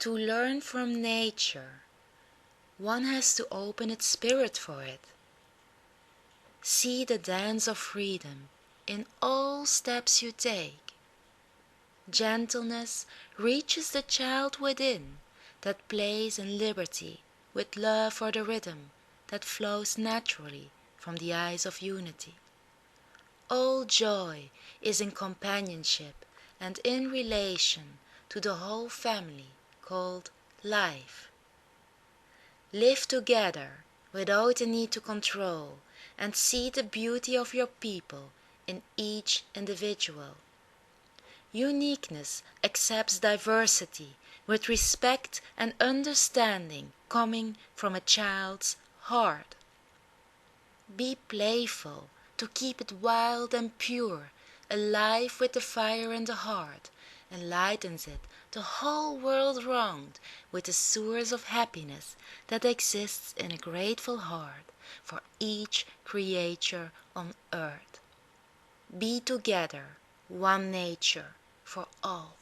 To learn from nature, one has to open its spirit for it. See the dance of freedom in all steps you take. Gentleness reaches the child within that plays in liberty with love for the rhythm that flows naturally from the eyes of unity. All joy is in companionship and in relation to the whole family called life. Live together without the need to control, and see the beauty of your people in each individual. Uniqueness accepts diversity with respect and understanding coming from a child's heart. Be playful to keep it wild and pure, alive with the fire in the heart, enlightens it the whole world round with the source of happiness that exists in a grateful heart for each creature on earth. Be together, one nature for all.